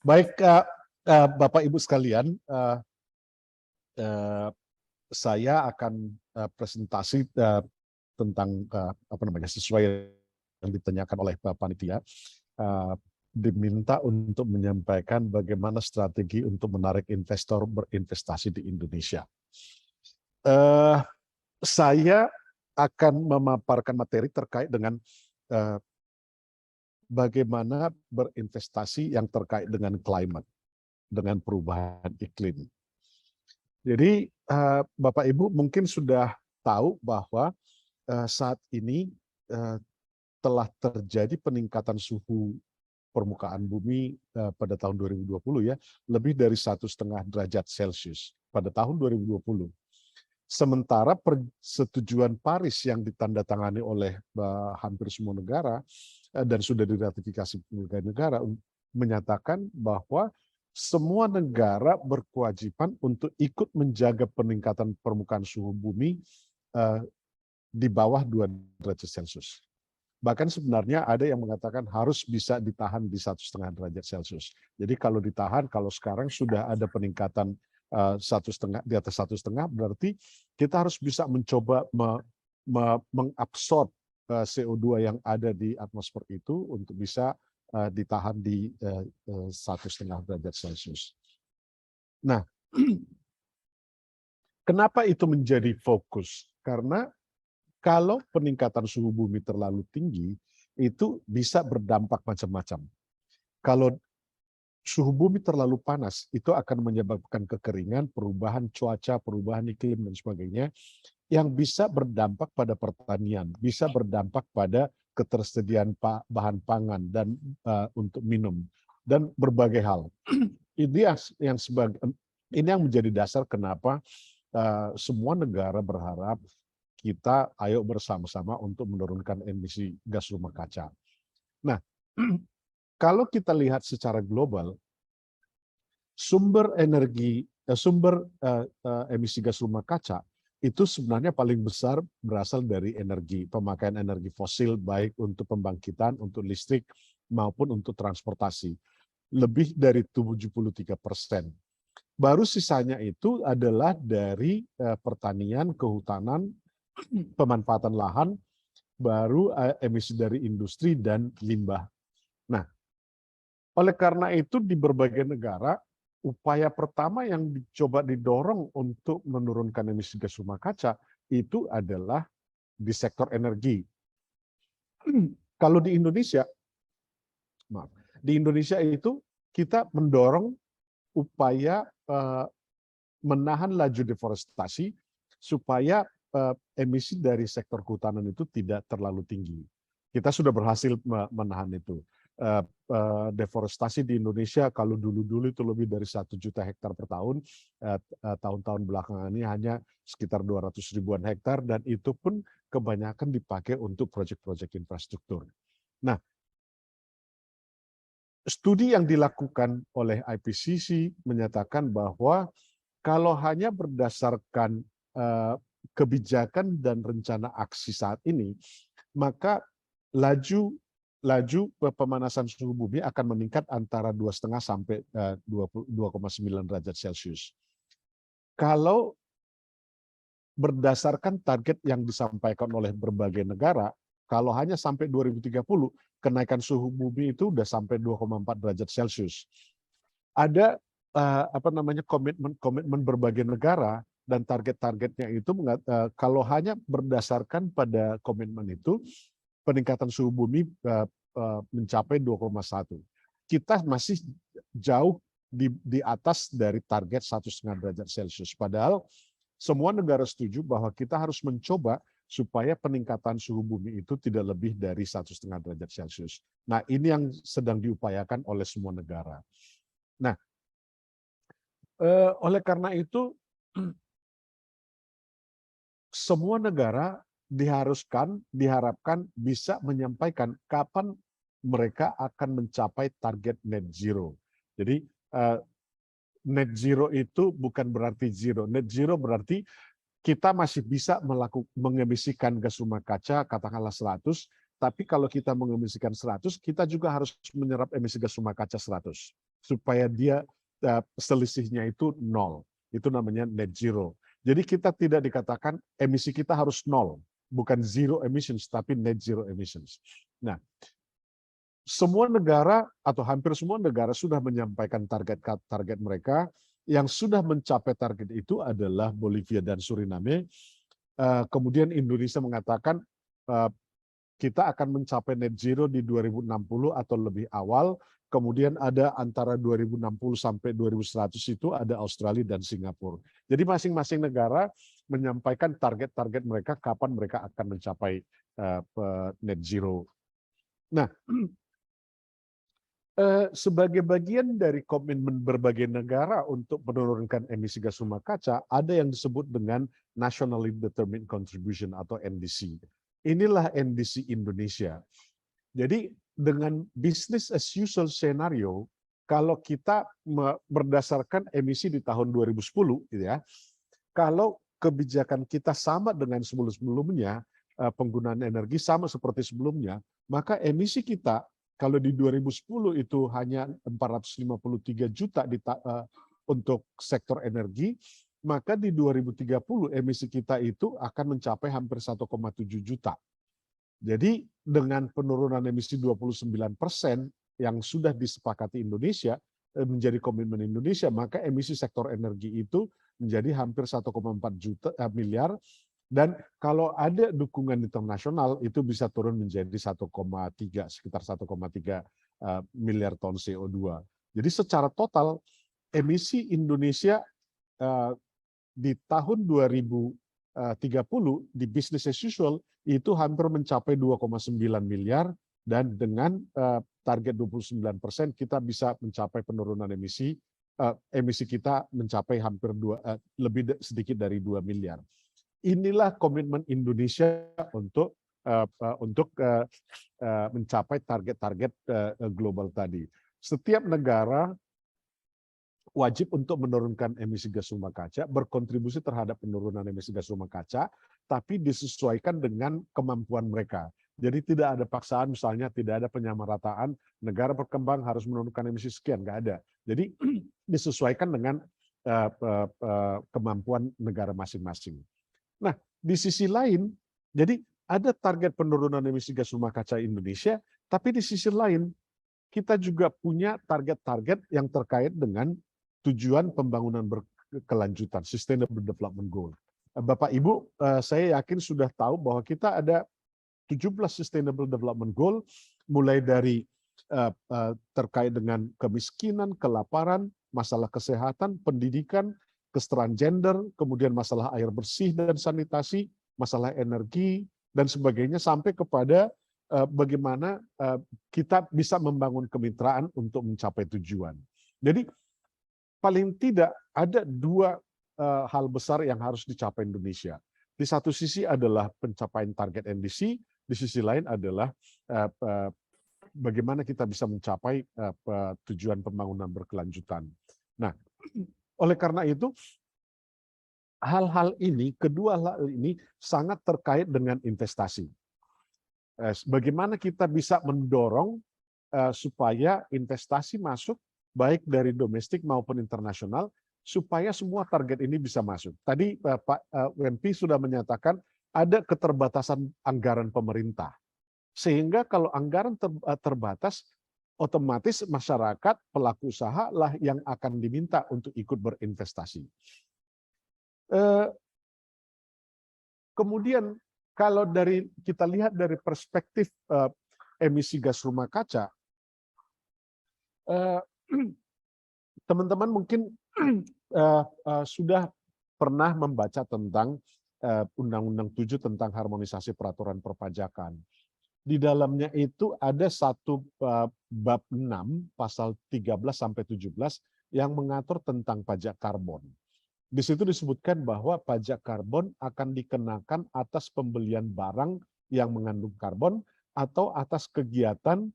Baik, Bapak Ibu sekalian, saya akan presentasi tentang sesuai yang ditanyakan oleh Pak Panitia. Diminta untuk menyampaikan bagaimana strategi untuk menarik investor berinvestasi di Indonesia. Saya akan memaparkan materi terkait dengan bagaimana berinvestasi yang terkait dengan climate, dengan perubahan iklim. Jadi Bapak Ibu mungkin sudah tahu bahwa saat ini telah terjadi peningkatan suhu permukaan bumi pada tahun 2020 ya, lebih dari 1,5 derajat Celcius pada tahun 2020. Sementara persetujuan Paris yang ditandatangani oleh hampir semua negara dan sudah diratifikasi berbagai negara menyatakan bahwa semua negara berkewajiban untuk ikut menjaga peningkatan permukaan suhu bumi di bawah 2 derajat Celcius. Bahkan sebenarnya ada yang mengatakan harus bisa ditahan di 1,5 derajat Celcius. Jadi kalau ditahan, kalau sekarang sudah ada peningkatan 1,5 di atas 1,5, berarti kita harus bisa mencoba mengabsorb CO2 yang ada di atmosfer itu untuk bisa ditahan di 1,5 derajat Celcius. Nah, kenapa itu menjadi fokus? Karena kalau peningkatan suhu bumi terlalu tinggi, itu bisa berdampak macam-macam. Kalau suhu bumi terlalu panas, itu akan menyebabkan kekeringan, perubahan cuaca, perubahan iklim, dan sebagainya, yang bisa berdampak pada pertanian, bisa berdampak pada ketersediaan bahan pangan dan untuk minum, dan berbagai hal. Ini yang menjadi dasar kenapa semua negara berharap kita ayo bersama-sama untuk menurunkan emisi gas rumah kaca. Nah, kalau kita lihat secara global, sumber emisi gas rumah kaca itu sebenarnya paling besar berasal dari pemakaian energi fosil, baik untuk pembangkitan, untuk listrik, maupun untuk transportasi. Lebih dari 73%. Baru sisanya itu adalah dari pertanian, kehutanan, pemanfaatan lahan, baru emisi dari industri dan limbah. Nah, oleh karena itu di berbagai negara, upaya pertama yang dicoba didorong untuk menurunkan emisi gas rumah kaca itu adalah di sektor energi. Kalau di Indonesia itu kita mendorong upaya menahan laju deforestasi supaya emisi dari sektor kehutanan itu tidak terlalu tinggi. Kita sudah berhasil menahan itu. Deforestasi di Indonesia kalau dulu-dulu itu lebih dari 1 juta hektar per tahun, tahun-tahun belakangan ini hanya sekitar 200 ribuan hektar, dan itu pun kebanyakan dipakai untuk proyek-proyek infrastruktur. Nah, studi yang dilakukan oleh IPCC menyatakan bahwa kalau hanya berdasarkan kebijakan dan rencana aksi saat ini, maka laju pemanasan suhu bumi akan meningkat antara 2,5 sampai 2,9 derajat Celcius. Kalau berdasarkan target yang disampaikan oleh berbagai negara, kalau hanya sampai 2030, kenaikan suhu bumi itu udah sampai 2,4 derajat Celcius. Ada komitmen berbagai negara, dan target-targetnya itu kalau hanya berdasarkan pada komitmen itu, peningkatan suhu bumi mencapai 2,1. Kita masih jauh di atas dari target 1,5 derajat Celcius. Padahal semua negara setuju bahwa kita harus mencoba supaya peningkatan suhu bumi itu tidak lebih dari 1,5 derajat Celcius. Nah, ini yang sedang diupayakan oleh semua negara. Nah, oleh karena itu, semua negara diharapkan bisa menyampaikan kapan mereka akan mencapai target net zero. Jadi net zero itu bukan berarti zero. Net zero berarti kita masih bisa mengemisikan gas rumah kaca katakanlah 100, tapi kalau kita mengemisikan 100, kita juga harus menyerap emisi gas rumah kaca 100 supaya dia selisihnya itu 0. Itu namanya net zero. Jadi kita tidak dikatakan emisi kita harus 0, bukan zero emissions, tapi net zero emissions. Nah, semua negara atau hampir semua negara sudah menyampaikan target mereka. Yang sudah mencapai target itu adalah Bolivia dan Suriname. Kemudian Indonesia mengatakan kita akan mencapai net zero di 2060 atau lebih awal. Kemudian ada antara 2060 sampai 2100 itu ada Australia dan Singapura. Jadi masing-masing negara menyampaikan target-target mereka kapan mereka akan mencapai net zero. Nah, sebagai bagian dari komitmen berbagai negara untuk menurunkan emisi gas rumah kaca, ada yang disebut dengan Nationally Determined Contribution atau NDC. Inilah NDC Indonesia. Jadi dengan business as usual scenario, kalau kita berdasarkan emisi di tahun 2010, gitu ya, kalau kebijakan kita sama dengan sebelum-sebelumnya, penggunaan energi sama seperti sebelumnya, maka emisi kita kalau di 2010 itu hanya 453 juta untuk sektor energi, maka di 2030 emisi kita itu akan mencapai hampir 1,7 juta. Jadi dengan penurunan emisi 29% yang sudah disepakati Indonesia, menjadi komitmen Indonesia, maka emisi sektor energi itu menjadi hampir 1,4 miliar. Dan kalau ada dukungan internasional itu bisa turun menjadi 1,3, sekitar 1,3 miliar ton CO2. Jadi secara total emisi Indonesia di tahun 2030 di business as usual itu hampir mencapai 2,9 miliar, dan dengan target 29% kita bisa mencapai penurunan emisi kita mencapai hampir lebih sedikit dari 2 miliar. Inilah komitmen Indonesia untuk mencapai target-target global tadi. Setiap negara wajib untuk menurunkan emisi gas rumah kaca, berkontribusi terhadap penurunan emisi gas rumah kaca, tapi disesuaikan dengan kemampuan mereka. Jadi tidak ada paksaan, misalnya tidak ada penyamarataan, negara berkembang harus menurunkan emisi sekian, nggak ada. Jadi disesuaikan dengan kemampuan negara masing-masing. Nah, di sisi lain, jadi ada target penurunan emisi gas rumah kaca Indonesia, tapi di sisi lain kita juga punya target-target yang terkait dengan tujuan pembangunan berkelanjutan, Sustainable Development Goal. Bapak Ibu, saya yakin sudah tahu bahwa kita ada 17 Sustainable Development Goal, mulai dari terkait dengan kemiskinan, kelaparan, masalah kesehatan, pendidikan, kesetaraan gender, kemudian masalah air bersih dan sanitasi, masalah energi, dan sebagainya, sampai kepada bagaimana kita bisa membangun kemitraan untuk mencapai tujuan. Jadi paling tidak ada dua hal besar yang harus dicapai Indonesia. Di satu sisi adalah pencapaian target NDC, di sisi lain adalah bagaimana kita bisa mencapai tujuan pembangunan berkelanjutan. Nah, oleh karena itu, kedua hal ini sangat terkait dengan investasi. Bagaimana kita bisa mendorong supaya investasi masuk, baik dari domestik maupun internasional, supaya semua target ini bisa masuk. Tadi Pak Wempi sudah menyatakan ada keterbatasan anggaran pemerintah. Sehingga kalau anggaran terbatas, otomatis masyarakat, pelaku usaha lah yang akan diminta untuk ikut berinvestasi. Kemudian kalau kita lihat dari perspektif emisi gas rumah kaca, teman-teman mungkin sudah pernah membaca tentang Undang-Undang 7 tentang harmonisasi peraturan perpajakan. Di dalamnya itu ada satu bab 6 pasal 13 sampai 17 yang mengatur tentang pajak karbon. Di situ disebutkan bahwa pajak karbon akan dikenakan atas pembelian barang yang mengandung karbon atau atas kegiatan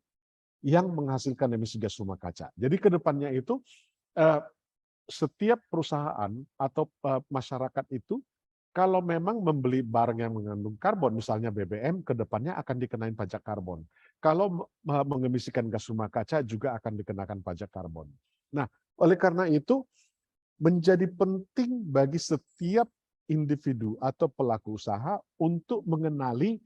yang menghasilkan emisi gas rumah kaca. Jadi ke depannya itu setiap perusahaan atau masyarakat itu kalau memang membeli barang yang mengandung karbon, misalnya BBM, ke depannya akan dikenain pajak karbon. Kalau mengemisikan gas rumah kaca juga akan dikenakan pajak karbon. Nah, oleh karena itu menjadi penting bagi setiap individu atau pelaku usaha untuk mengenali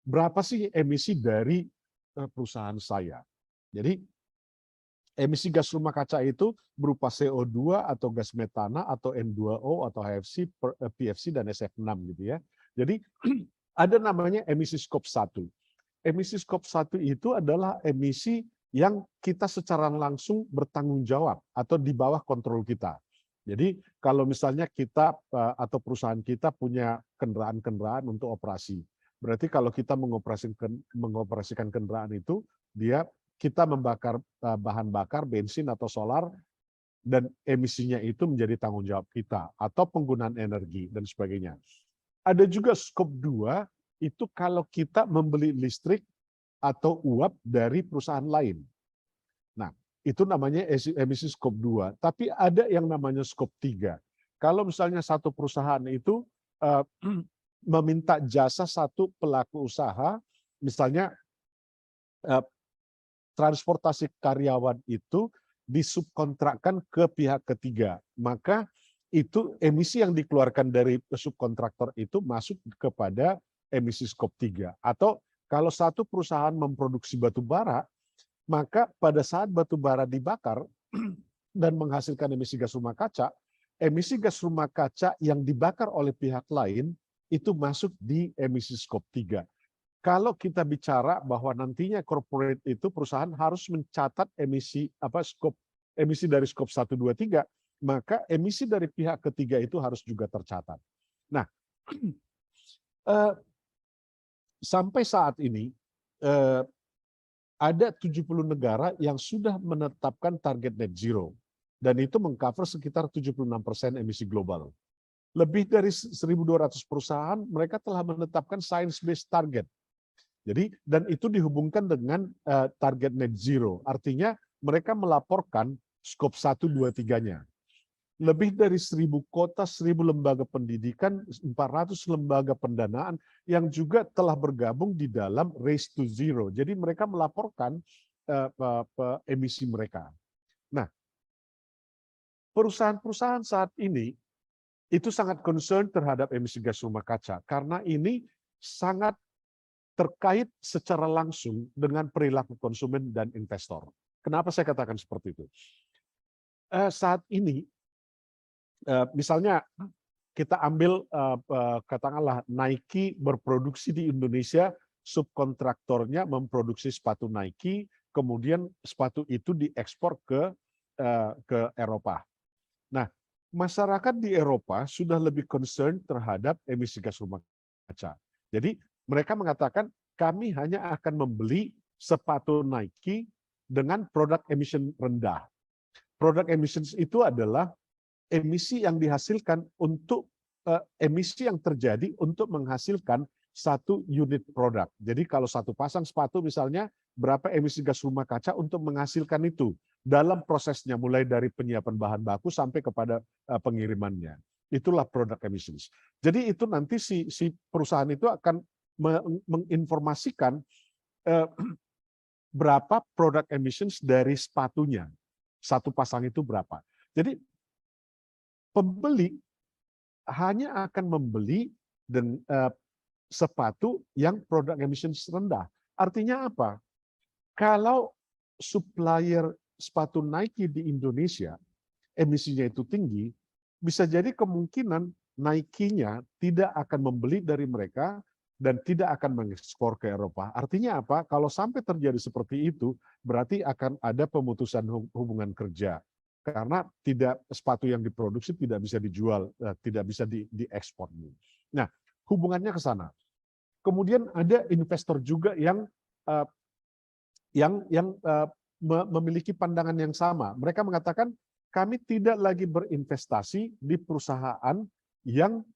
berapa sih emisi dari perusahaan saya. Jadi emisi gas rumah kaca itu berupa CO2 atau gas metana atau N2O atau HFC, PFC dan SF6 gitu ya. Jadi ada namanya emisi skop 1. Emisi skop 1 itu adalah emisi yang kita secara langsung bertanggung jawab atau di bawah kontrol kita. Jadi kalau misalnya kita atau perusahaan kita punya kendaraan-kendaraan untuk operasi, berarti kalau kita mengoperasikan kendaraan itu, kita membakar bahan bakar bensin atau solar dan emisinya itu menjadi tanggung jawab kita atau penggunaan energi dan sebagainya. Ada juga skop 2 itu kalau kita membeli listrik atau uap dari perusahaan lain. Nah, itu namanya emisi skop 2. Tapi ada yang namanya skop 3. Kalau misalnya satu perusahaan itu meminta jasa satu pelaku usaha, misalnya transportasi karyawan itu disubkontrakkan ke pihak ketiga, maka itu emisi yang dikeluarkan dari subkontraktor itu masuk kepada emisi skop 3. Atau kalau satu perusahaan memproduksi batu bara, maka pada saat batu bara dibakar dan menghasilkan emisi gas rumah kaca, emisi gas rumah kaca yang dibakar oleh pihak lain itu masuk di emisi skop 3. Kalau kita bicara bahwa nantinya corporate itu perusahaan harus mencatat emisi dari skop 1, 2, 3, maka emisi dari pihak ketiga itu harus juga tercatat. Nah, sampai saat ini ada 70 negara yang sudah menetapkan target net zero dan itu mengcover sekitar 76% emisi global. Lebih dari 1.200 perusahaan mereka telah menetapkan science-based target. Jadi dan itu dihubungkan dengan target net zero. Artinya mereka melaporkan skop 1, 2, 3-nya. Lebih dari 1.000 kota, 1.000 lembaga pendidikan, 400 lembaga pendanaan yang juga telah bergabung di dalam Race to Zero. Jadi mereka melaporkan emisi mereka. Nah, perusahaan-perusahaan saat ini itu sangat concern terhadap emisi gas rumah kaca karena ini sangat terkait secara langsung dengan perilaku konsumen dan investor. Kenapa saya katakan seperti itu? Saat ini, misalnya kita ambil katakanlah Nike berproduksi di Indonesia, subkontraktornya memproduksi sepatu Nike, kemudian sepatu itu diekspor ke Eropa. Nah, masyarakat di Eropa sudah lebih concern terhadap emisi gas rumah kaca. Jadi mereka mengatakan kami hanya akan membeli sepatu Nike dengan produk emission rendah. Produk emissions itu adalah emisi yang dihasilkan untuk emisi yang terjadi untuk menghasilkan satu unit produk. Jadi kalau satu pasang sepatu misalnya berapa emisi gas rumah kaca untuk menghasilkan itu dalam prosesnya mulai dari penyiapan bahan baku sampai kepada pengirimannya. Itulah produk emissions. Jadi itu nanti si perusahaan itu akan menginformasikan berapa produk emissions dari sepatunya. Satu pasang itu berapa. Jadi pembeli hanya akan membeli sepatu yang produk emissions rendah. Artinya apa? Kalau supplier sepatu Nike di Indonesia emisinya itu tinggi, bisa jadi kemungkinan Nike-nya tidak akan membeli dari mereka dan tidak akan mengekspor ke Eropa. Artinya apa? Kalau sampai terjadi seperti itu, berarti akan ada pemutusan hubungan kerja. Karena sepatu yang diproduksi tidak bisa dijual, tidak bisa diekspor. Nah, hubungannya ke sana. Kemudian ada investor juga yang memiliki pandangan yang sama. Mereka mengatakan kami tidak lagi berinvestasi di perusahaan yang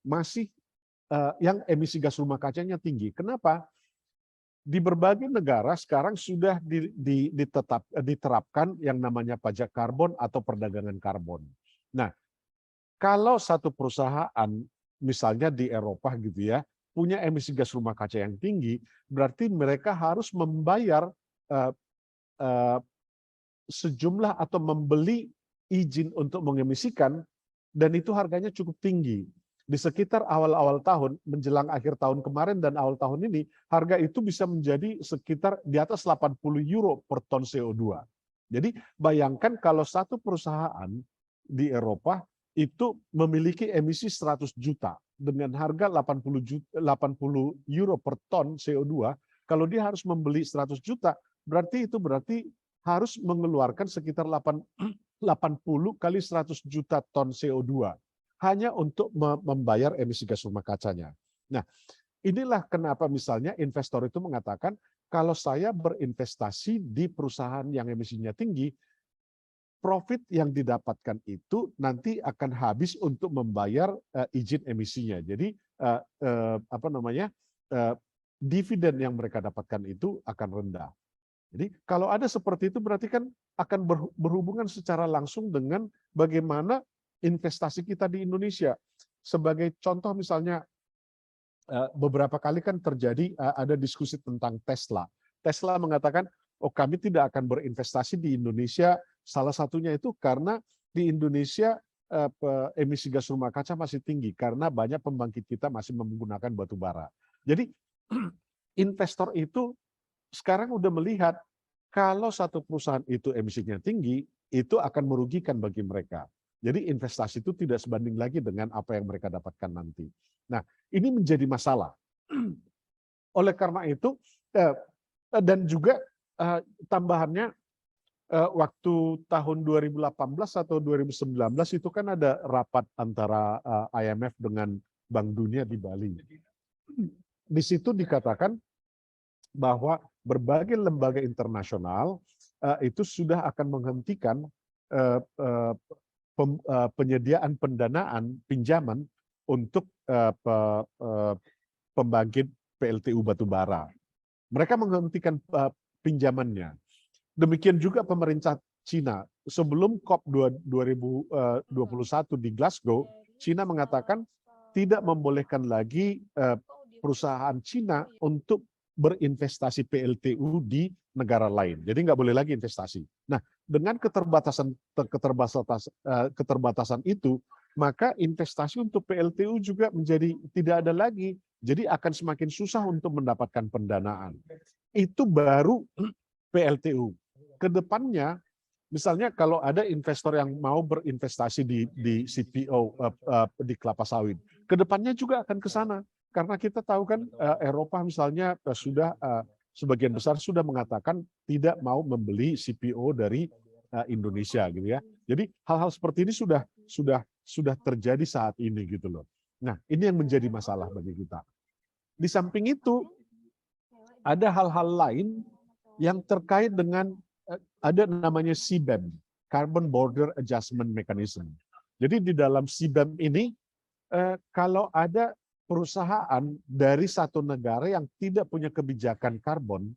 yang emisi gas rumah kacanya tinggi. Kenapa? Di berbagai negara sekarang sudah diterapkan yang namanya pajak karbon atau perdagangan karbon. Nah, kalau satu perusahaan misalnya di Eropa gitu ya, punya emisi gas rumah kaca yang tinggi, berarti mereka harus membayar sejumlah atau membeli izin untuk mengemisikan, dan itu harganya cukup tinggi. Di sekitar awal-awal tahun, menjelang akhir tahun kemarin dan awal tahun ini, harga itu bisa menjadi sekitar di atas 80 euro per ton CO2. Jadi bayangkan kalau satu perusahaan di Eropa itu memiliki emisi 100 juta dengan harga 80 euro per ton CO2, kalau dia harus membeli 100 juta, berarti harus mengeluarkan sekitar 80 kali 100 juta ton CO2 hanya untuk membayar emisi gas rumah kacanya. Nah, inilah kenapa misalnya investor itu mengatakan, kalau saya berinvestasi di perusahaan yang emisinya tinggi, profit yang didapatkan itu nanti akan habis untuk membayar izin emisinya. Jadi dividen yang mereka dapatkan itu akan rendah. Jadi kalau ada seperti itu berarti kan akan berhubungan secara langsung dengan bagaimana investasi kita di Indonesia. Sebagai contoh misalnya, beberapa kali kan terjadi ada diskusi tentang Tesla. Tesla mengatakan, oh kami tidak akan berinvestasi di Indonesia, salah satunya itu karena di Indonesia emisi gas rumah kaca masih tinggi karena banyak pembangkit kita masih menggunakan batu bara. Jadi investor itu sekarang udah melihat kalau satu perusahaan itu emisinya tinggi, itu akan merugikan bagi mereka. Jadi investasi itu tidak sebanding lagi dengan apa yang mereka dapatkan nanti. Nah, ini menjadi masalah. Oleh karena itu, dan juga tambahannya, waktu tahun 2018 atau 2019 itu kan ada rapat antara IMF dengan Bank Dunia di Bali. Di situ dikatakan bahwa berbagai lembaga internasional itu sudah akan menghentikan penyediaan pendanaan pinjaman untuk pembangkit PLTU batubara. Mereka menghentikan pinjamannya. Demikian juga pemerintah Cina. Sebelum COP 2021 di Glasgow, Cina mengatakan tidak membolehkan lagi perusahaan Cina untuk berinvestasi PLTU di negara lain. Jadi nggak boleh lagi investasi. Nah, dengan keterbatasan itu, maka investasi untuk PLTU juga menjadi tidak ada lagi. Jadi akan semakin susah untuk mendapatkan pendanaan. Itu baru PLTU. Kedepannya, misalnya kalau ada investor yang mau berinvestasi di CPO, di kelapa sawit, kedepannya juga akan ke sana. Karena kita tahu kan Eropa misalnya sudah sebagian besar sudah mengatakan tidak mau membeli CPO dari Indonesia gitu ya. Jadi hal-hal seperti ini sudah terjadi saat ini gitu loh. Nah, ini yang menjadi masalah bagi kita. Di samping itu ada hal-hal lain yang terkait dengan ada namanya CBAM, Carbon Border Adjustment Mechanism. Jadi di dalam CBAM ini kalau ada perusahaan dari satu negara yang tidak punya kebijakan karbon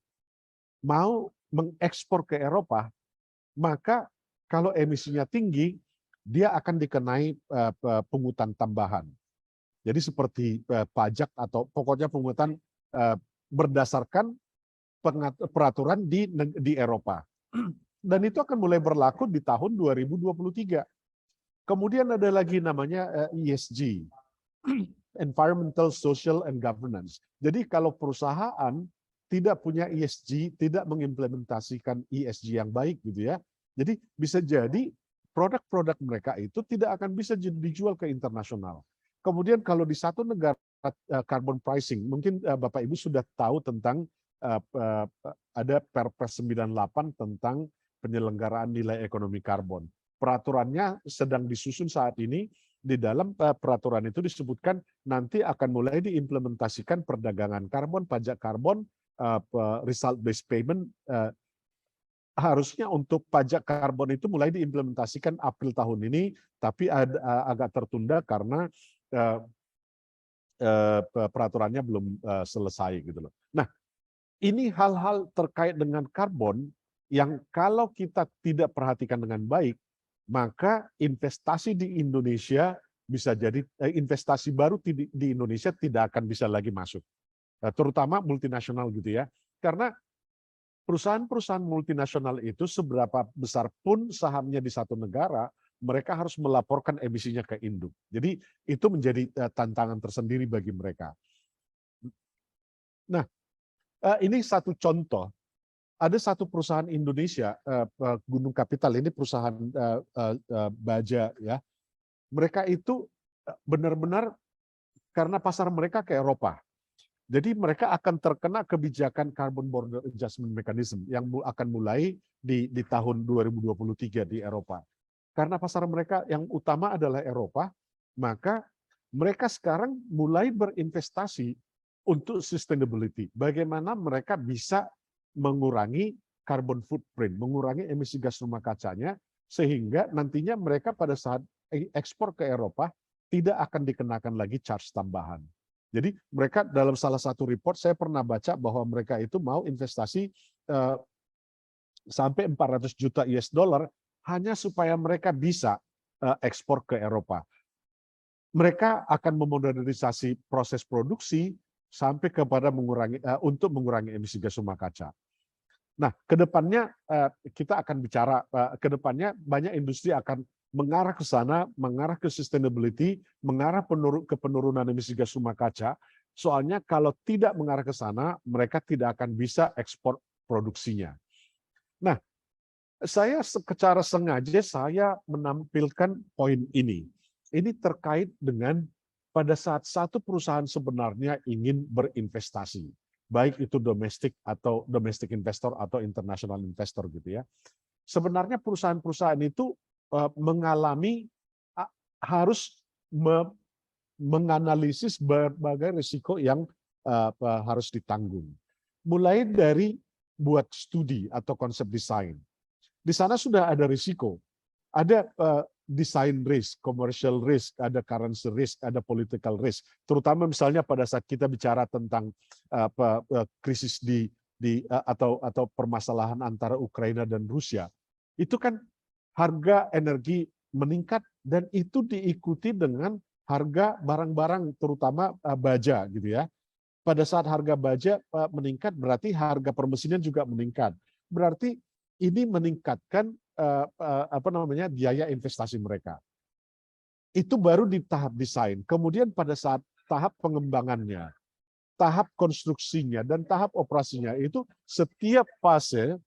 mau mengekspor ke Eropa, maka kalau emisinya tinggi, dia akan dikenai pungutan tambahan. Jadi seperti pajak atau pokoknya pungutan berdasarkan peraturan di Eropa. Dan itu akan mulai berlaku di tahun 2023. Kemudian ada lagi namanya ESG. Environmental, Social, and Governance. Jadi kalau perusahaan tidak punya ESG, tidak mengimplementasikan ESG yang baik gitu ya, jadi bisa jadi produk-produk mereka itu tidak akan bisa dijual ke internasional. Kemudian kalau di satu negara carbon pricing, mungkin Bapak Ibu sudah tahu tentang ada Perpres 98 tentang penyelenggaraan nilai ekonomi karbon. Peraturannya sedang disusun saat ini. Di dalam peraturan itu disebutkan nanti akan mulai diimplementasikan perdagangan karbon, pajak karbon, result based payment. Harusnya untuk pajak karbon itu mulai diimplementasikan April tahun ini, tapi agak tertunda karena peraturannya belum selesai gitu loh. Nah, ini hal-hal terkait dengan karbon yang kalau kita tidak perhatikan dengan baik, maka investasi di Indonesia bisa jadi investasi baru di Indonesia tidak akan bisa lagi masuk. Terutama multinasional gitu ya. Karena perusahaan-perusahaan multinasional itu seberapa besar pun sahamnya di satu negara, mereka harus melaporkan emisinya ke induk. Jadi itu menjadi tantangan tersendiri bagi mereka. Nah, ini satu contoh. Ada satu perusahaan Indonesia, Gunung Capital, ini perusahaan baja ya. Mereka itu benar-benar karena pasar mereka ke Eropa. Jadi mereka akan terkena kebijakan Carbon Border Adjustment Mechanism yang akan mulai di tahun 2023 di Eropa. Karena pasar mereka yang utama adalah Eropa, maka mereka sekarang mulai berinvestasi untuk sustainability. Bagaimana mereka bisa mengurangi carbon footprint, mengurangi emisi gas rumah kacanya, sehingga nantinya mereka pada saat ekspor ke Eropa tidak akan dikenakan lagi charge tambahan. Jadi mereka dalam salah satu report saya pernah baca bahwa mereka itu mau investasi sampai 400 juta US dollar hanya supaya mereka bisa ekspor ke Eropa. Mereka akan memodernisasi proses produksi sampai kepada untuk mengurangi emisi gas rumah kaca. Nah, kedepannya kita akan bicara, kedepannya banyak industri akan mengarah ke sana, mengarah ke sustainability, mengarah ke penurunan emisi gas rumah kaca. Soalnya kalau tidak mengarah ke sana, mereka tidak akan bisa ekspor produksinya. Nah, saya secara sengaja saya menampilkan poin ini. Ini terkait dengan pada saat satu perusahaan sebenarnya ingin berinvestasi, baik itu domestik atau domestic investor atau international investor gitu ya. Sebenarnya perusahaan-perusahaan itu mengalami harus menganalisis berbagai risiko yang harus ditanggung. Mulai dari buat studi atau konsep desain. Di sana sudah ada risiko. Ada design risk, commercial risk, ada currency risk, ada political risk. Terutama misalnya pada saat kita bicara tentang krisis atau permasalahan antara Ukraina dan Rusia. Itu kan harga energi meningkat dan itu diikuti dengan harga barang-barang terutama baja gitu ya. Pada saat harga baja meningkat berarti harga permesinan juga meningkat. Berarti ini meningkatkan biaya investasi mereka. Itu baru di tahap desain. Kemudian pada saat tahap pengembangannya, tahap konstruksinya dan tahap operasinya itu setiap fase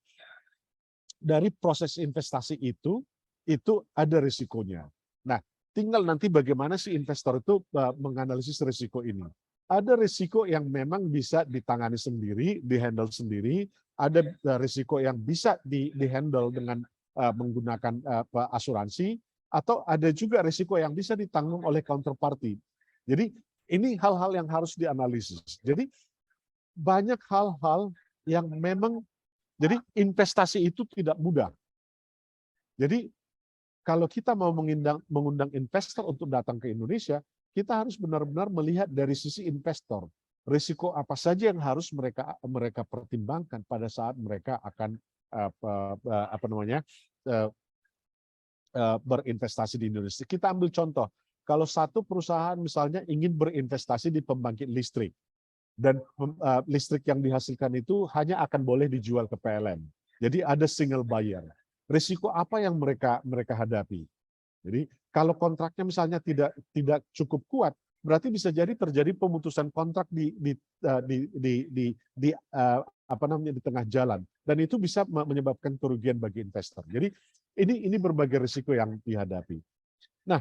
dari proses investasi itu ada risikonya. Nah, tinggal nanti bagaimana si investor itu menganalisis risiko ini. Ada risiko yang memang bisa ditangani sendiri, dihandle sendiri. Ada risiko yang bisa dihandle dengan menggunakan asuransi, atau ada juga risiko yang bisa ditanggung oleh counterparty. Jadi ini hal-hal yang harus dianalisis. Jadi banyak hal-hal yang memang, jadi investasi itu tidak mudah. Jadi kalau kita mau mengundang investor untuk datang ke Indonesia, kita harus benar-benar melihat dari sisi investor. Risiko apa saja yang harus mereka pertimbangkan pada saat mereka akan berinvestasi di Indonesia. Kita ambil contoh, kalau satu perusahaan misalnya ingin berinvestasi di pembangkit listrik, dan listrik yang dihasilkan itu hanya akan boleh dijual ke PLN. Jadi ada single buyer. Risiko apa yang mereka hadapi? Jadi kalau kontraknya misalnya tidak cukup kuat, berarti bisa jadi terjadi pemutusan kontrak di tengah jalan, dan itu bisa menyebabkan kerugian bagi investor. Jadi ini berbagai risiko yang dihadapi. Nah,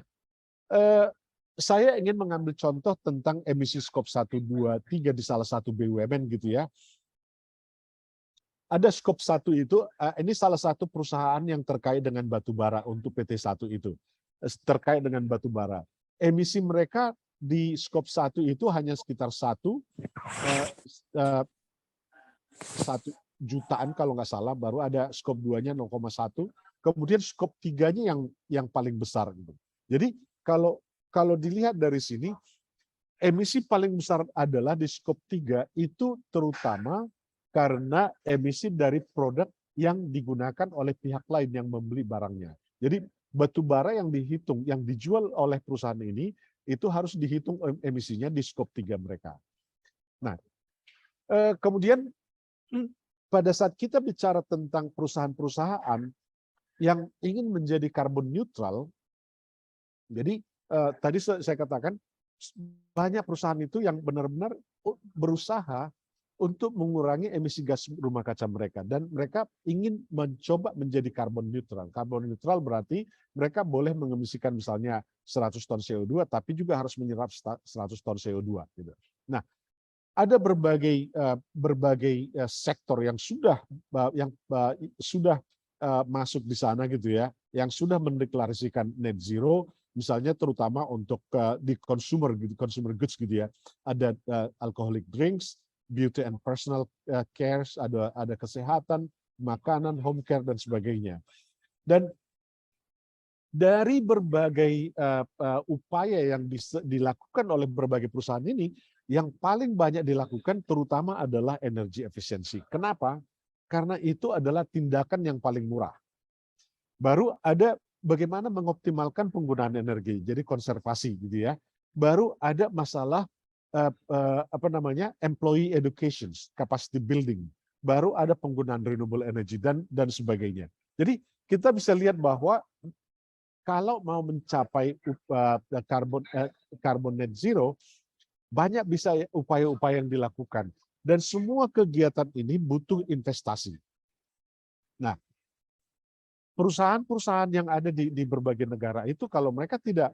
saya ingin mengambil contoh tentang emisi skop 1, 2, 3 di salah satu BUMN gitu ya. Ada skop 1 itu, ini salah satu perusahaan yang terkait dengan batu bara untuk PT 1 itu. Terkait dengan batu bara. Emisi mereka di skop 1 itu hanya sekitar 1 jutaan kalau nggak salah, baru ada skop 2-nya 0,1, kemudian skop 3-nya yang paling besar gitu. Jadi kalau dilihat dari sini, emisi paling besar adalah di skop 3 itu terutama karena emisi dari produk yang digunakan oleh pihak lain yang membeli barangnya. Jadi batu bara yang dihitung, yang dijual oleh perusahaan ini, itu harus dihitung emisinya di skop 3 mereka. Nah, kemudian pada saat kita bicara tentang perusahaan-perusahaan yang ingin menjadi carbon neutral, jadi tadi saya katakan banyak perusahaan itu yang benar-benar berusaha untuk mengurangi emisi gas rumah kaca mereka, dan mereka ingin mencoba menjadi carbon neutral. Carbon neutral berarti mereka boleh mengemisikan misalnya 100 ton CO2 tapi juga harus menyerap 100 ton CO2 gitu. Nah, ada berbagai sektor yang sudah masuk di sana gitu ya, yang sudah mendeklarasikan net zero, misalnya terutama untuk di consumer goods gitu ya. Ada alcoholic drinks, beauty and personal care, ada kesehatan, makanan, home care dan sebagainya. Dan dari berbagai upaya yang dilakukan oleh berbagai perusahaan ini, yang paling banyak dilakukan terutama adalah energi efisiensi. Kenapa? Karena itu adalah tindakan yang paling murah. Baru ada bagaimana mengoptimalkan penggunaan energi, jadi konservasi gitu ya. Baru ada masalah employee education, capacity building. Baru ada penggunaan renewable energy dan sebagainya. Jadi kita bisa lihat bahwa kalau mau mencapai carbon net zero, banyak bisa upaya-upaya yang dilakukan. Dan semua kegiatan ini butuh investasi. Nah, perusahaan-perusahaan yang ada di berbagai negara itu kalau mereka tidak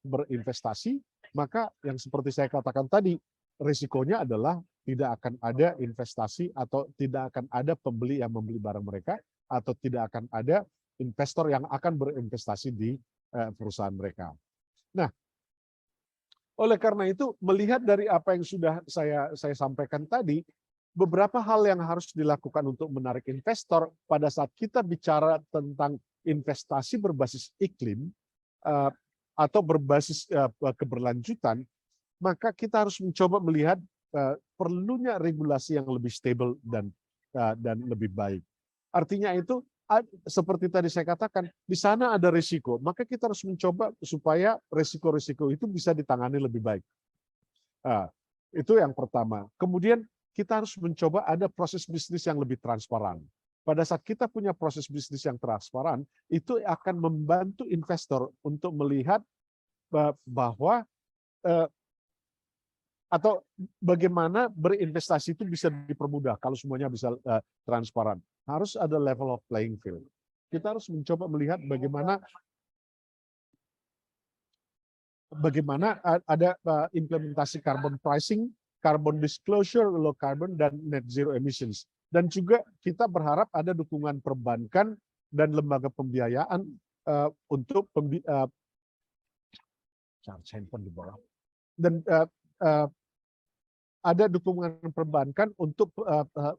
berinvestasi, maka yang seperti saya katakan tadi, risikonya adalah tidak akan ada investasi atau tidak akan ada pembeli yang membeli barang mereka, atau tidak akan ada investor yang akan berinvestasi di perusahaan mereka. Nah, oleh karena itu, melihat dari apa yang sudah saya sampaikan tadi, beberapa hal yang harus dilakukan untuk menarik investor pada saat kita bicara tentang investasi berbasis iklim atau berbasis keberlanjutan, maka kita harus mencoba melihat perlunya regulasi yang lebih stable dan lebih baik. Artinya itu, seperti tadi saya katakan, di sana ada risiko, maka kita harus mencoba supaya risiko-risiko itu bisa ditangani lebih baik. Itu yang pertama. Kemudian kita harus mencoba ada proses bisnis yang lebih transparan. Pada saat kita punya proses bisnis yang transparan, itu akan membantu investor untuk melihat bahwa atau bagaimana berinvestasi itu bisa dipermudah kalau semuanya bisa transparan. Harus ada level of playing field. Kita harus mencoba melihat bagaimana ada implementasi carbon pricing, carbon disclosure, low carbon, dan net zero emissions. Dan juga kita berharap ada dukungan perbankan dan lembaga pembiayaan untuk charge handphone di bawah. Dan ada dukungan perbankan untuk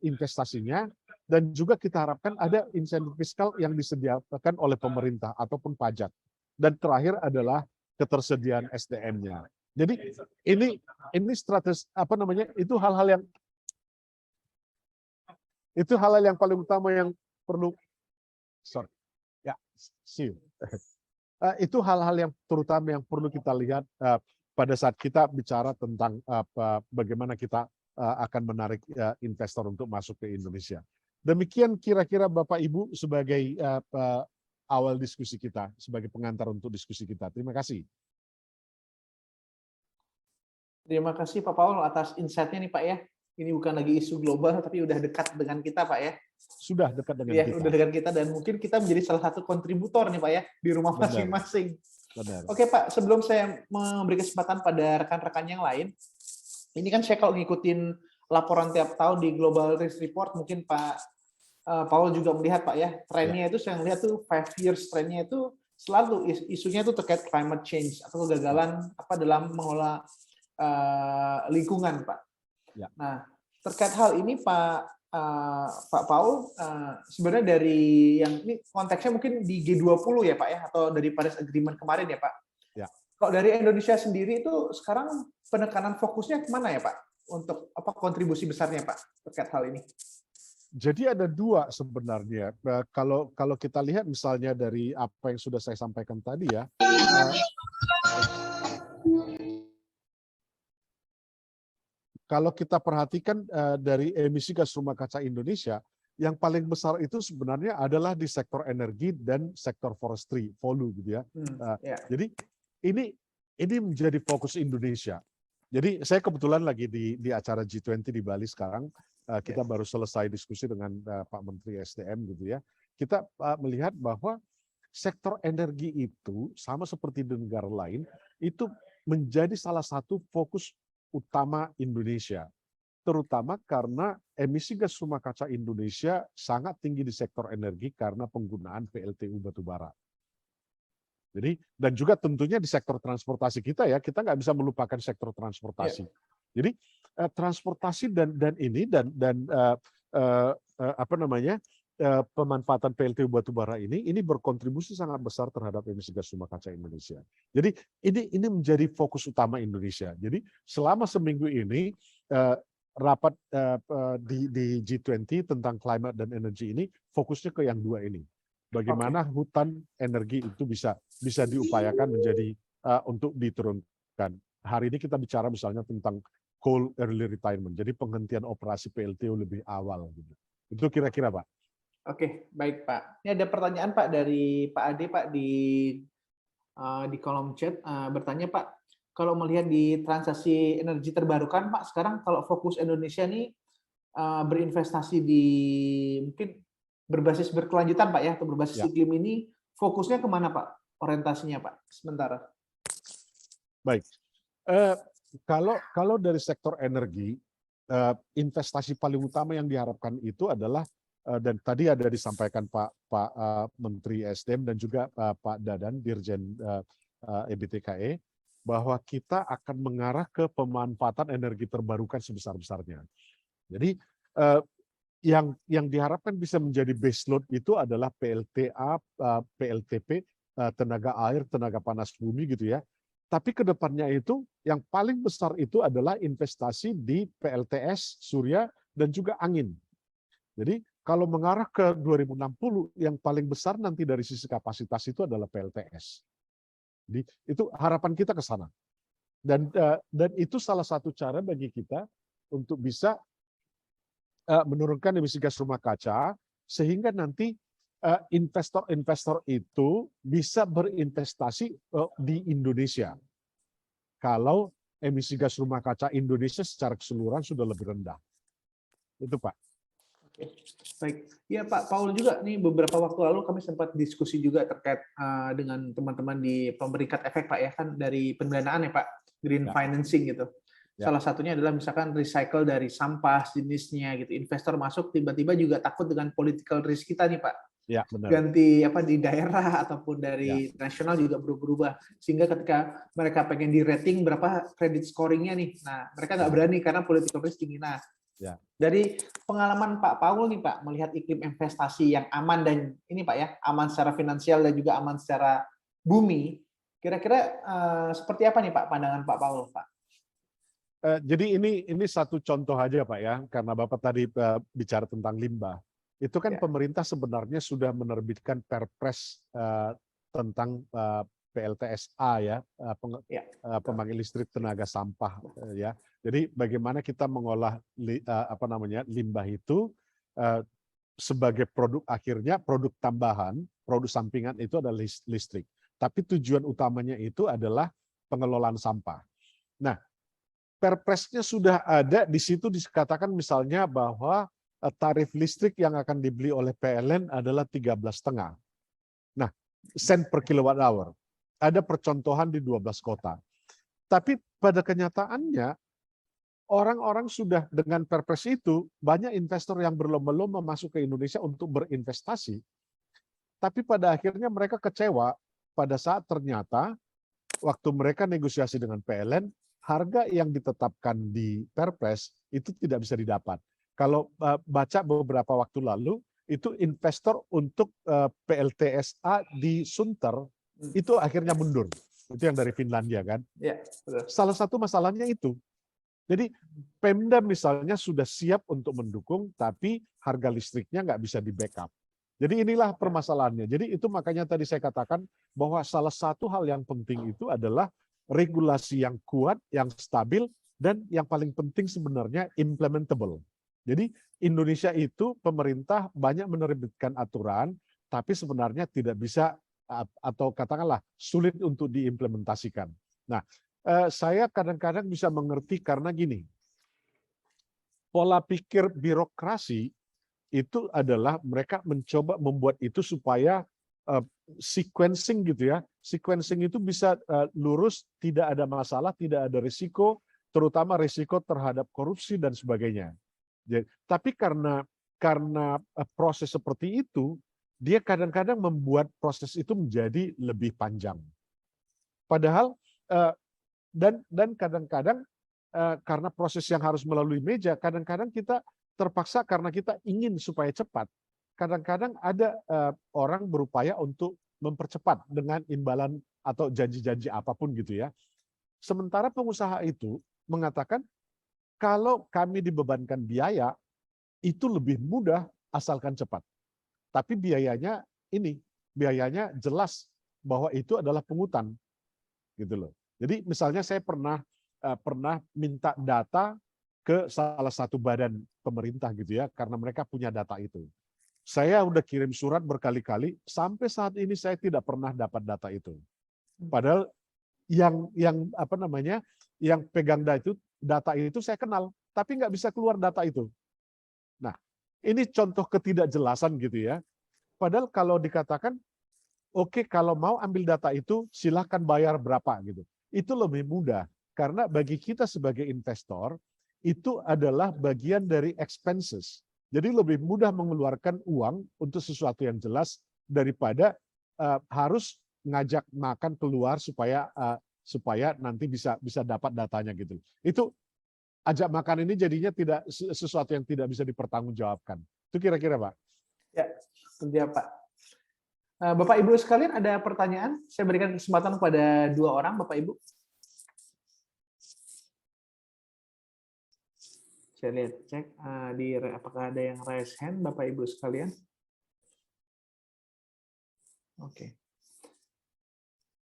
investasinya, dan juga kita harapkan ada insentif fiskal yang disediakan oleh pemerintah ataupun pajak. Dan terakhir adalah ketersediaan SDM-nya. Jadi ini strategi itu hal-hal yang paling utama yang perlu itu hal-hal yang terutama yang perlu kita lihat pada saat kita bicara tentang bagaimana kita akan menarik investor untuk masuk ke Indonesia. Demikian kira-kira Bapak Ibu sebagai awal diskusi kita, sebagai pengantar untuk diskusi kita. Terima kasih. Terima kasih Pak Paul atas insight-nya nih Pak ya. Ini bukan lagi isu global, tapi udah dekat dengan kita Pak ya. Sudah dekat dengan kita. Udah dekat kita, dan mungkin kita menjadi salah satu kontributor nih Pak ya, di rumah masing-masing. Oke Pak, sebelum saya memberi kesempatan pada rekan-rekan yang lain, ini kan saya kalau ngikutin laporan tiap tahun di Global Risk Report, mungkin Pak Paul juga melihat Pak ya, trennya itu saya lihat tuh 5 years trennya itu selalu isunya itu terkait climate change atau kegagalan dalam mengelola lingkungan Pak. Ya. Nah, terkait hal ini Pak Paul, sebenarnya dari yang ini konteksnya mungkin di G20 ya Pak ya, atau dari Paris Agreement kemarin ya Pak. Ya. Kalau dari Indonesia sendiri itu sekarang penekanan fokusnya kemana ya Pak? Untuk kontribusi besarnya Pak terkait hal ini? Jadi ada dua sebenarnya. Kalau kita lihat misalnya dari apa yang sudah saya sampaikan tadi ya, kalau kita perhatikan dari emisi gas rumah kaca Indonesia, yang paling besar itu sebenarnya adalah di sektor energi dan sektor forestry, volume gitu ya. Jadi ini menjadi fokus Indonesia. Jadi saya kebetulan lagi di acara G20 di Bali sekarang. Kita baru selesai diskusi dengan Pak Menteri SDM gitu ya. Kita melihat bahwa sektor energi itu sama seperti di negara lain itu menjadi salah satu fokus utama Indonesia, terutama karena emisi gas rumah kaca Indonesia sangat tinggi di sektor energi karena penggunaan PLTU batubara. Jadi dan juga tentunya di sektor transportasi kita ya, kita nggak bisa melupakan sektor transportasi. Jadi transportasi dan apa namanya pemanfaatan PLTU batubara ini berkontribusi sangat besar terhadap emisi gas rumah kaca Indonesia. Jadi ini menjadi fokus utama Indonesia. Jadi selama seminggu ini rapat di G20 tentang climate dan energi ini fokusnya ke yang dua ini. Bagaimana hutan energi itu bisa diupayakan menjadi untuk diturunkan. Hari ini kita bicara misalnya tentang coal early retirement, jadi penghentian operasi PLTU lebih awal. Gitu. Itu kira-kira, Pak. Oke, baik Pak. Ini ada pertanyaan Pak dari Pak Ade Pak di kolom chat bertanya Pak, kalau melihat di transaksi energi terbarukan Pak, sekarang kalau fokus Indonesia nih berinvestasi di mungkin berbasis berkelanjutan Pak ya, atau berbasis iklim ini, fokusnya kemana Pak? Orientasinya Pak, sementara. Baik, kalau dari sektor energi, investasi paling utama yang diharapkan itu adalah, dan tadi ada disampaikan Pak Menteri SDM dan juga Pak Dadan, Dirjen EBTKE, bahwa kita akan mengarah ke pemanfaatan energi terbarukan sebesar-besarnya. Jadi yang diharapkan bisa menjadi base load itu adalah PLTA, PLTP, tenaga air, tenaga panas bumi gitu ya. Tapi ke depannya itu yang paling besar itu adalah investasi di PLTS, surya, dan juga angin. Jadi kalau mengarah ke 2060 yang paling besar nanti dari sisi kapasitas itu adalah PLTS. Jadi itu harapan kita ke sana. Dan itu salah satu cara bagi kita untuk bisa menurunkan emisi gas rumah kaca, sehingga nanti investor-investor itu bisa berinvestasi di Indonesia. Kalau emisi gas rumah kaca Indonesia secara keseluruhan sudah lebih rendah. Itu Pak. Oke, baik. Ya Pak Paul juga nih beberapa waktu lalu kami sempat diskusi juga terkait dengan teman-teman di pemeringkat efek Pak ya, kan dari pendanaan ya Pak, green financing gitu. Salah satunya adalah misalkan recycle dari sampah jenisnya gitu. Investor masuk tiba-tiba juga takut dengan political risk kita nih Pak. Ya, benar. Ganti apa di daerah ataupun dari nasional juga berubah. Sehingga ketika mereka pengen di rating berapa kredit scoringnya nih. Nah, mereka nggak berani karena political risk tinggi. Nah, dari pengalaman Pak Paul nih Pak, melihat iklim investasi yang aman dan ini Pak ya, aman secara finansial dan juga aman secara bumi, kira-kira seperti apa nih Pak pandangan Pak Paul Pak? Jadi ini satu contoh aja Pak ya, karena Bapak tadi bicara tentang limbah. Itu kan pemerintah sebenarnya sudah menerbitkan Perpres tentang PLTSA ya, pembangkit listrik tenaga sampah ya. Jadi bagaimana kita mengolah limbah itu sebagai produk akhirnya, produk tambahan, produk sampingan itu adalah listrik. Tapi tujuan utamanya itu adalah pengelolaan sampah. Nah, Perpresnya sudah ada, di situ dikatakan misalnya bahwa tarif listrik yang akan dibeli oleh PLN adalah 13,5. Nah, sen per kilowatt hour. Ada percontohan di 12 kota. Tapi pada kenyataannya, orang-orang sudah dengan Perpres itu, banyak investor yang berlomba-lomba masuk ke Indonesia untuk berinvestasi. Tapi pada akhirnya mereka kecewa pada saat ternyata waktu mereka negosiasi dengan PLN, harga yang ditetapkan di Perpres itu tidak bisa didapat. Kalau baca beberapa waktu lalu, itu investor untuk PLTSA di Sunter itu akhirnya mundur. Itu yang dari Finlandia kan. Ya, betul. Salah satu masalahnya itu. Jadi Pemda misalnya sudah siap untuk mendukung, tapi harga listriknya nggak bisa di-backup. Jadi inilah permasalahannya. Jadi itu makanya tadi saya katakan bahwa salah satu hal yang penting itu adalah regulasi yang kuat, yang stabil, dan yang paling penting sebenarnya implementable. Jadi Indonesia itu pemerintah banyak menerbitkan aturan, tapi sebenarnya tidak bisa atau katakanlah sulit untuk diimplementasikan. Nah, saya kadang-kadang bisa mengerti karena gini, pola pikir birokrasi itu adalah mereka mencoba membuat itu supaya sequencing gitu ya. Sequencing itu bisa lurus, tidak ada masalah, tidak ada risiko, terutama risiko terhadap korupsi dan sebagainya. Jadi, tapi karena proses seperti itu, dia kadang-kadang membuat proses itu menjadi lebih panjang. Padahal dan kadang-kadang karena proses yang harus melalui meja, kadang-kadang kita terpaksa karena kita ingin supaya cepat. Kadang-kadang ada orang berupaya untuk mempercepat dengan imbalan atau janji-janji apapun gitu ya. Sementara pengusaha itu mengatakan kalau kami dibebankan biaya itu lebih mudah asalkan cepat. Tapi biayanya biayanya jelas bahwa itu adalah pungutan gitu loh. Jadi misalnya saya pernah minta data ke salah satu badan pemerintah gitu ya, karena mereka punya data itu. Saya udah kirim surat berkali-kali, sampai saat ini saya tidak pernah dapat data itu. Padahal yang pegang data itu saya kenal, tapi nggak bisa keluar data itu. Nah, ini contoh ketidakjelasan gitu ya. Padahal kalau dikatakan, oke, kalau mau ambil data itu, silahkan bayar berapa gitu. Itu lebih mudah, karena bagi kita sebagai investor, itu adalah bagian dari expenses. Jadi lebih mudah mengeluarkan uang untuk sesuatu yang jelas daripada harus ngajak makan keluar supaya nanti bisa dapat datanya gitu. Itu ajak makan ini jadinya tidak sesuatu yang tidak bisa dipertanggungjawabkan. Itu kira-kira, Pak. Ya, kerja Pak. Bapak Ibu sekalian ada pertanyaan? Saya berikan kesempatan kepada 2 orang, Bapak Ibu. Saya lihat cek apakah ada yang raise hand, Bapak Ibu sekalian. Oke.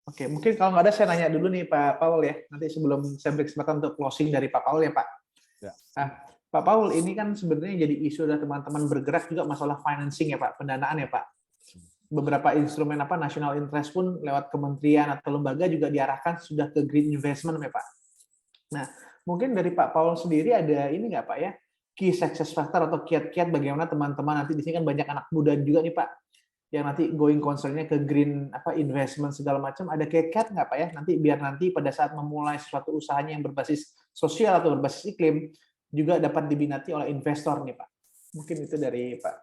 Oke, mungkin kalau nggak ada saya nanya dulu nih Pak Paul ya. Nanti sebelum saya beri kesempatan untuk closing dari Pak Paul ya Pak. Ya. Pak Paul, ini kan sebenarnya jadi isu dari teman-teman bergerak juga masalah financing ya Pak, pendanaan ya Pak. Beberapa instrumen national interest pun lewat kementerian atau lembaga juga diarahkan sudah ke green investment ya Pak. Nah, mungkin dari Pak Paul sendiri ada ini nggak Pak ya, key success factor atau kiat-kiat bagaimana teman-teman nanti di sini kan banyak anak muda juga nih Pak, yang nanti going concern-nya ke green investment segala macam, ada kiat-kiat nggak Pak ya, nanti biar nanti pada saat memulai suatu usahanya yang berbasis sosial atau berbasis iklim juga dapat diminati oleh investor nih Pak. Mungkin itu dari Pak.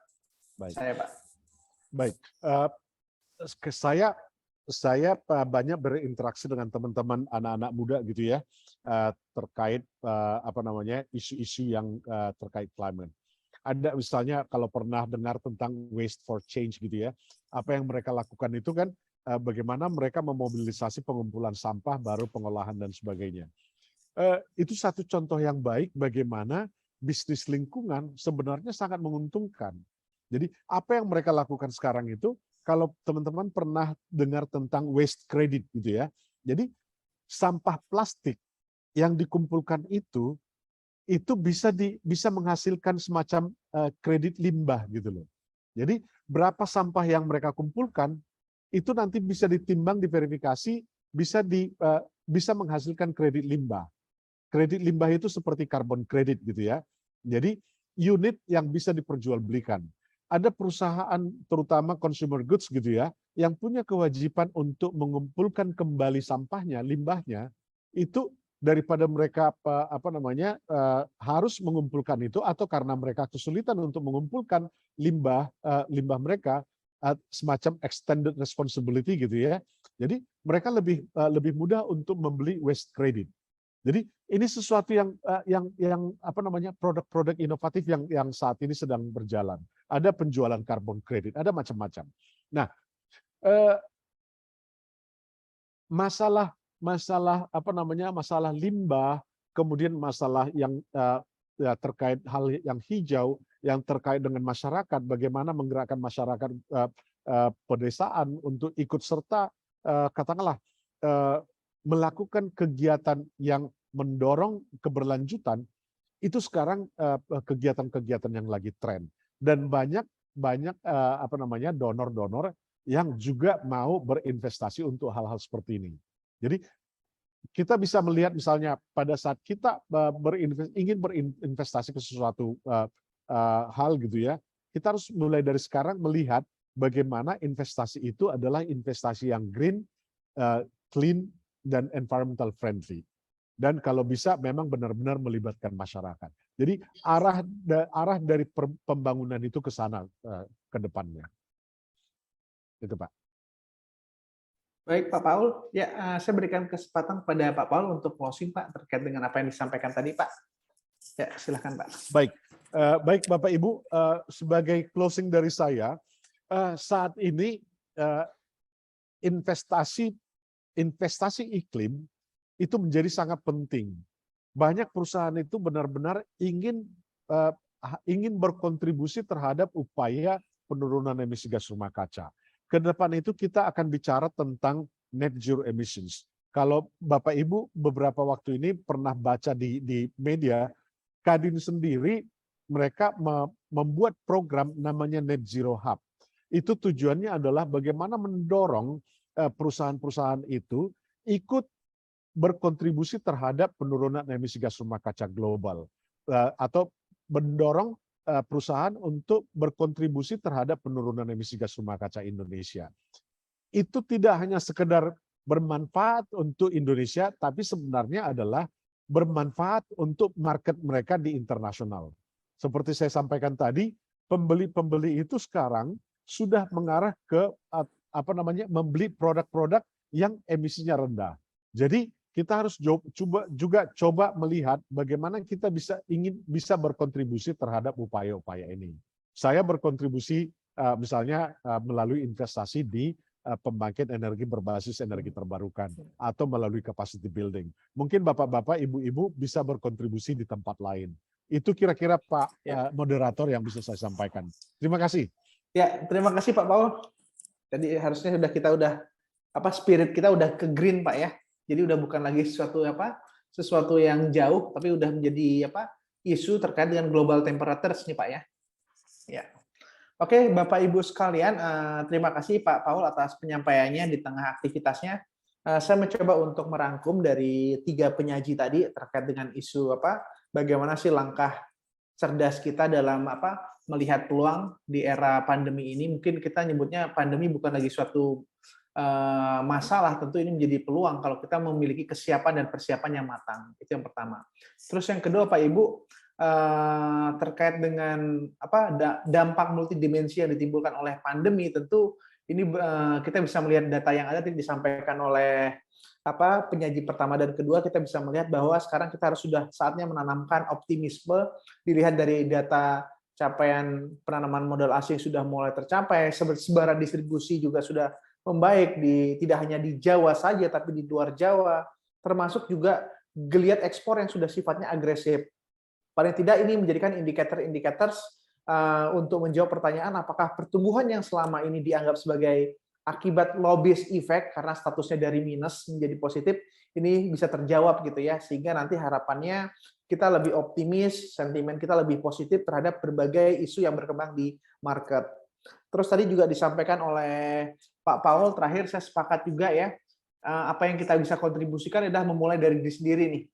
Baik. Saya Pak. Baik. Saya banyak berinteraksi dengan teman-teman anak-anak muda gitu ya, terkait isu-isu yang terkait climate. Ada misalnya kalau pernah dengar tentang waste for change gitu ya, apa yang mereka lakukan itu kan bagaimana mereka memobilisasi pengumpulan sampah baru pengolahan dan sebagainya. Itu satu contoh yang baik bagaimana bisnis lingkungan sebenarnya sangat menguntungkan. Jadi apa yang mereka lakukan sekarang itu, kalau teman-teman pernah dengar tentang waste credit gitu ya. Jadi sampah plastik yang dikumpulkan itu bisa menghasilkan semacam kredit limbah gitu loh. Jadi berapa sampah yang mereka kumpulkan itu nanti bisa ditimbang, diverifikasi, bisa menghasilkan kredit limbah. Kredit limbah itu seperti carbon credit gitu ya. Jadi unit yang bisa diperjualbelikan. Ada perusahaan terutama consumer goods gitu ya, yang punya kewajiban untuk mengumpulkan kembali sampahnya, limbahnya, itu daripada mereka harus mengumpulkan itu atau karena mereka kesulitan untuk mengumpulkan limbah mereka, semacam extended responsibility gitu ya. Jadi mereka lebih mudah untuk membeli waste credit. Jadi ini sesuatu yang produk-produk inovatif yang saat ini sedang berjalan. Ada penjualan carbon credit, ada macam-macam. Nah, masalah limbah, kemudian masalah yang ya, terkait hal yang hijau, yang terkait dengan masyarakat, bagaimana menggerakkan masyarakat pedesaan untuk ikut serta katakanlah melakukan kegiatan yang mendorong keberlanjutan, itu sekarang kegiatan-kegiatan yang lagi tren, dan banyak donor-donor yang juga mau berinvestasi untuk hal-hal seperti ini. Jadi kita bisa melihat misalnya pada saat kita ingin berinvestasi ke sesuatu hal gitu ya, kita harus mulai dari sekarang melihat bagaimana investasi itu adalah investasi yang green, clean, dan environmental friendly. Dan kalau bisa memang benar-benar melibatkan masyarakat. Jadi arah dari pembangunan itu ke sana ke depannya. Itu Pak. Baik Pak Paul, ya saya berikan kesempatan kepada Pak Paul untuk closing Pak terkait dengan apa yang disampaikan tadi Pak. Ya silakan Pak. Baik Bapak Ibu, sebagai closing dari saya, saat ini investasi iklim itu menjadi sangat penting. Banyak perusahaan itu benar-benar ingin berkontribusi terhadap upaya penurunan emisi gas rumah kaca. Ke depan itu kita akan bicara tentang net zero emissions. Kalau Bapak Ibu beberapa waktu ini pernah baca di media, Kadin sendiri mereka membuat program namanya Net Zero Hub. Itu tujuannya adalah bagaimana mendorong perusahaan-perusahaan itu ikut berkontribusi terhadap penurunan emisi gas rumah kaca global, atau mendorong perusahaan untuk berkontribusi terhadap penurunan emisi gas rumah kaca Indonesia. Itu tidak hanya sekedar bermanfaat untuk Indonesia, tapi sebenarnya adalah bermanfaat untuk market mereka di internasional. Seperti saya sampaikan tadi, pembeli-pembeli itu sekarang sudah mengarah ke membeli produk-produk yang emisinya rendah. Jadi kita harus coba melihat bagaimana kita bisa berkontribusi terhadap upaya-upaya ini. Saya berkontribusi misalnya melalui investasi di pembangkit energi berbasis energi terbarukan atau melalui capacity building. Mungkin bapak-bapak, ibu-ibu bisa berkontribusi di tempat lain. Itu kira-kira Pak moderator yang bisa saya sampaikan. Terima kasih. Ya, terima kasih Pak Paul. Jadi harusnya spirit kita udah ke green Pak ya. Jadi udah bukan lagi sesuatu yang jauh, tapi udah menjadi isu terkait dengan global temperatures nih Pak ya. Ya. Oke, Bapak Ibu sekalian, terima kasih Pak Paul atas penyampaiannya di tengah aktivitasnya. Saya mencoba untuk merangkum dari 3 penyaji tadi terkait dengan isu bagaimana sih langkah cerdas kita dalam melihat peluang di era pandemi ini. Mungkin kita nyebutnya pandemi bukan lagi suatu masalah, tentu ini menjadi peluang kalau kita memiliki kesiapan dan persiapan yang matang. Itu yang pertama. Terus yang kedua Pak Ibu, terkait dengan dampak multidimensi yang ditimbulkan oleh pandemi, tentu ini kita bisa melihat data yang ada tadi disampaikan oleh penyaji pertama dan kedua, kita bisa melihat bahwa sekarang kita harus sudah saatnya menanamkan optimisme, dilihat dari data capaian penanaman modal asing sudah mulai tercapai, sebaran distribusi juga sudah membaik tidak hanya di Jawa saja tapi di luar Jawa, termasuk juga geliat ekspor yang sudah sifatnya agresif. Paling tidak ini menjadikan indikator untuk menjawab pertanyaan apakah pertumbuhan yang selama ini dianggap sebagai akibat lobbyist effect karena statusnya dari minus menjadi positif, ini bisa terjawab gitu ya, sehingga nanti harapannya kita lebih optimis, sentimen kita lebih positif terhadap berbagai isu yang berkembang di market. Terus tadi juga disampaikan oleh Pak Paul, terakhir saya sepakat juga ya, apa yang kita bisa kontribusikan adalah memulai dari diri sendiri nih.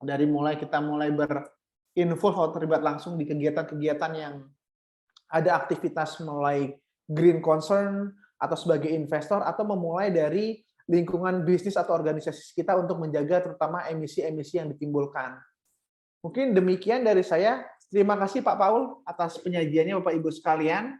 Dari kita mulai berinvolve atau terlibat langsung di kegiatan-kegiatan yang ada aktivitas mulai green concern atau sebagai investor, atau memulai dari lingkungan bisnis atau organisasi kita untuk menjaga terutama emisi-emisi yang ditimbulkan. Mungkin demikian dari saya. Terima kasih Pak Paul atas penyajiannya Bapak Ibu sekalian.